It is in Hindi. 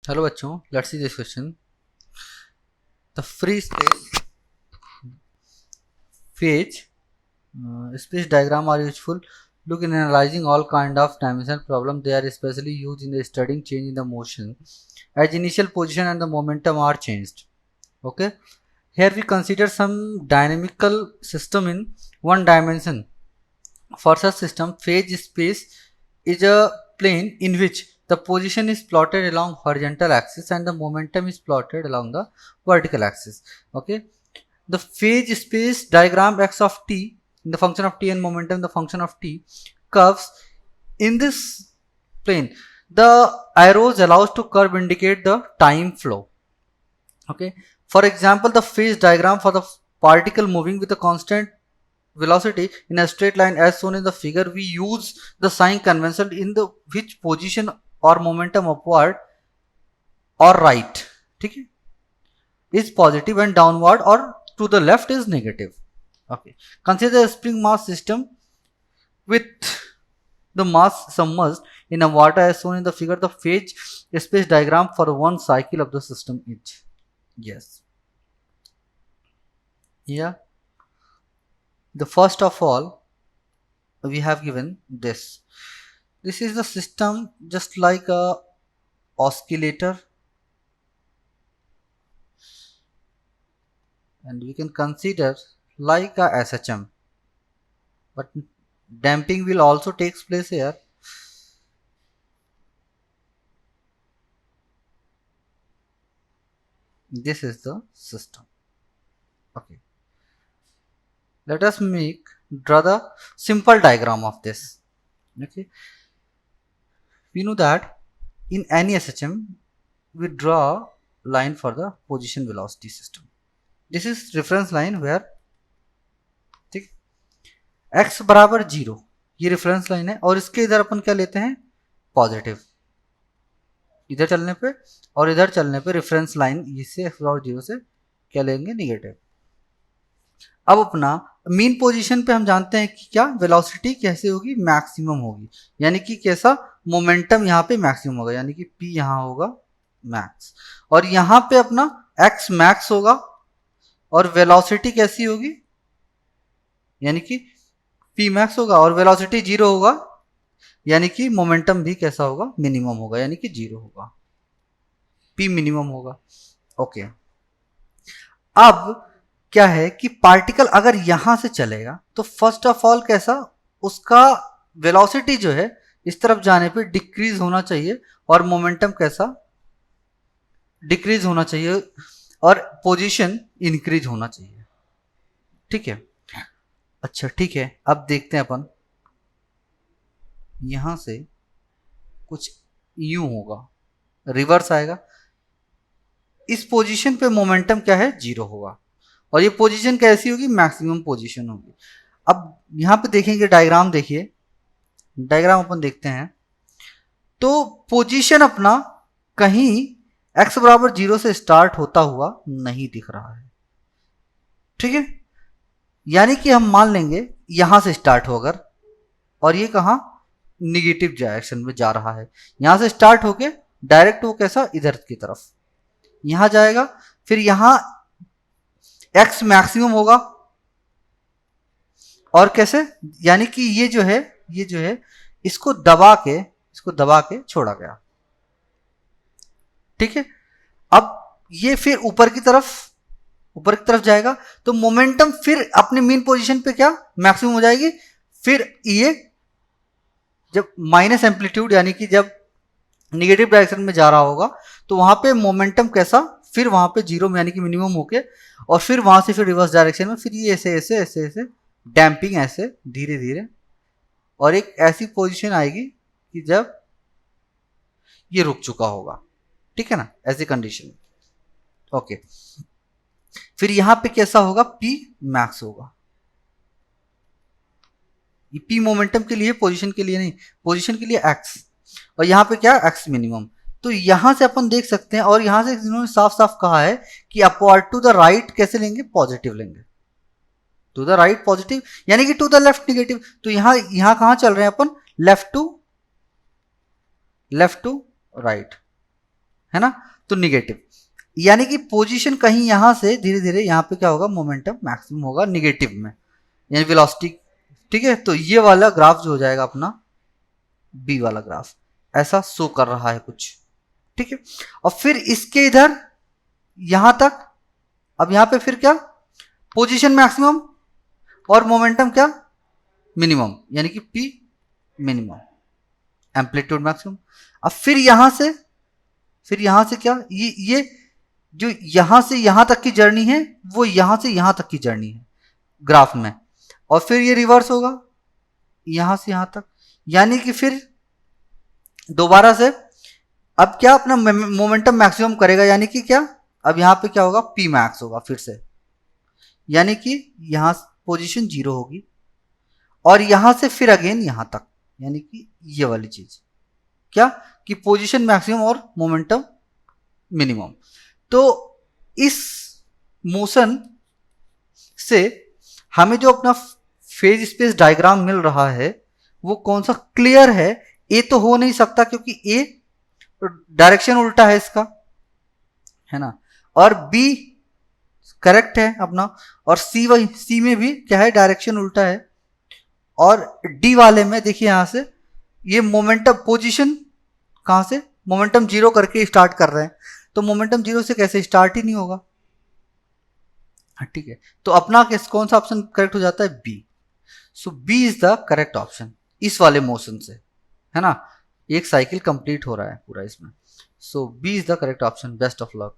हेलो बच्चों, let's see this question. The free space diagram are useful. Look, in analyzing all kind of dimensional problem, they are especially used in the studying change in the motion as initial position and the momentum are changed. Okay, here we consider some dynamical system in one dimension. For such system, phase space is a plane in which the position is plotted along horizontal axis and the momentum is plotted along the vertical axis. Okay, the phase space diagram x of t in the function of t and momentum the function of t curves in this plane. The arrows allows to curve indicate the time flow. Okay, for example, the phase diagram for the particle moving with a constant velocity in a straight line as shown in the figure, we use the sign convention in the which position or momentum upward or right, ठीक है, is positive and downward or to the left is negative. Okay, consider a spring mass system with the mass submerged in a water as shown in the figure. The phase space diagram for one cycle of the system is, yes, yeah, the first of all we have given this is the system just like a oscillator, and we can consider like a SHM, but damping will also takes place here. This is the system. Okay, let us draw the simple diagram of this. Okay, we know that in any SHM we draw line for the position velocity system. This is reference line where, ठीक, x बराबर 0 ये रेफरेंस लाइन है और इसके इधर अपन क्या लेते हैं, पॉजिटिव, इधर चलने पे और इधर चलने पे रेफरेंस लाइन इससे x बराबर 0 से क्या लेंगे, निगेटिव. अब अपना मीन पोजीशन पे हम जानते हैं कि क्या वेलोसिटी कैसे होगी, मैक्सिमम होगी, यानी कि कैसा मोमेंटम यहाँ पे मैक्सिमम होगा, यानी कि p यहाँ होगा मैक्स और यहाँ पे अपना x मैक्स होगा और वेलोसिटी कैसी होगी, यानी कि p मैक्स होगा और वेलोसिटी 0 होगा, यानी कि मोमेंटम भी कैसा होगा, मिनिमम होगा, यानी कि 0 होगा, p मिनिमम होगा. ओके, अब क्या है कि पार्टिकल अगर यहां से चलेगा तो फर्स्ट ऑफ ऑल कैसा, उसका वेलोसिटी जो है इस तरफ जाने पे डिक्रीज होना चाहिए और मोमेंटम कैसा, डिक्रीज होना चाहिए और पोजीशन इंक्रीज होना चाहिए. ठीक है, अच्छा ठीक है, अब देखते हैं अपन यहां से कुछ यूं होगा, रिवर्स आएगा, इस पोजीशन पे मोमेंटम क्या है, 0 होगा और ये पोजीशन कैसी होगी, मैक्सिमम पोजीशन होगी. अब यहां पे देखेंगे डायग्राम, देखिए डायग्राम अपन देखते हैं तो पोजीशन अपना कहीं x बराबर 0 से स्टार्ट होता हुआ नहीं दिख रहा है. ठीक है, यानी कि हम मान लेंगे यहां से स्टार्ट हो अगर, और ये कहां, निगेटिव डायरेक्शन में जा रहा है, यहां से स्टार्ट होके डायरेक्ट वो कैसा, इधर की तरफ यहां जाएगा, फिर यहां x मैक्सिमम होगा और कैसे, यानी कि ये जो है इसको दबा के छोड़ा गया. ठीक है, अब ये फिर ऊपर की तरफ जाएगा तो मोमेंटम फिर अपने मेन पोजीशन पे क्या, मैक्सिमम हो जाएगी. फिर ये जब माइनस एम्पलीट्यूड यानी कि जब निगेटिव डायरेक्शन में जा रहा होगा तो वहां पे मोमेंटम कैसा, फिर वहां पे 0 में यानी कि मिनिमम होके और फिर वहां से फिर रिवर्स डायरेक्शन में, फिर ये ऐसे डैम्पिंग ऐसे धीरे धीरे और एक ऐसी पोजीशन आएगी कि जब ये रुक चुका होगा. ठीक है ना, ऐसी कंडीशन. ओके, फिर यहां पे कैसा होगा, p मैक्स होगा. ये p मोमेंटम के लिए, पोजीशन के लिए नहीं, पोजीशन के लिए x और यहां पे क्या, x मिनिमम. तो यहां से अपन देख सकते हैं और यहां से इन्होंने साफ साफ कहा है कि अपवर्ड टू द राइट कैसे लेंगे, पॉजिटिव लेंगे, टू द राइट पॉजिटिव, यानी कि टू द लेफ्ट निगेटिव. तो यहां कहां चल रहे हैं अपन, लेफ्ट टू राइट. है ना, तो निगेटिव, यानी कि पोजीशन कहीं यहां से धीरे धीरे यहां पे क्या होगा, मोमेंटम मैक्सिमम होगा निगेटिव में, यानी वेलोसिटी। ठीक है, तो ये वाला ग्राफ जो हो जाएगा अपना बी वाला ग्राफ, ऐसा शो कर रहा है कुछ। ठीक है, और फिर इसके इधर यहां तक, अब यहां पे फिर क्या, पोजीशन मैक्सिमम और मोमेंटम क्या, मिनिमम, यानी कि पी मिनिमम, एम्पलीट्यूड मैक्सिमम। अब फिर यहां से क्या, ये जो यहां से यहां तक की जर्नी है वो यहां से यहां तक की जर्नी है ग्राफ में, और फिर ये रिवर्स होगा यहां से यहां तक, यानी कि फिर दोबारा से अब क्या अपना मोमेंटम मैक्सिमम करेगा, यानी कि क्या, अब यहां पे क्या होगा, पी मैक्स होगा फिर से, यानी कि यहां पोजीशन 0 होगी, और यहां से फिर अगेन यहां तक, यानी कि ये वाली चीज क्या, कि पोजीशन मैक्सिमम और मोमेंटम मिनिमम। तो इस मोशन से हमें जो अपना फेज स्पेस डायग्राम मिल रहा है वो कौन सा, क्लियर है, ए तो हो नहीं सकता क्योंकि ए डायरेक्शन उल्टा है इसका, है ना, और बी करेक्ट है अपना, और सी में भी क्या है, डायरेक्शन उल्टा है, और डी वाले में देखिए यहां से ये मोमेंटम पोजीशन कहां से, मोमेंटम 0 करके स्टार्ट कर रहे हैं, तो मोमेंटम 0 से कैसे स्टार्ट ही नहीं होगा। ठीक है, तो अपना कौन सा ऑप्शन करेक्ट हो जाता है, B. So B is the correct option इस वाले मोशन से, है ना, एक साइकिल कंप्लीट हो रहा है पूरा इसमें। So B is the correct option. Best of luck.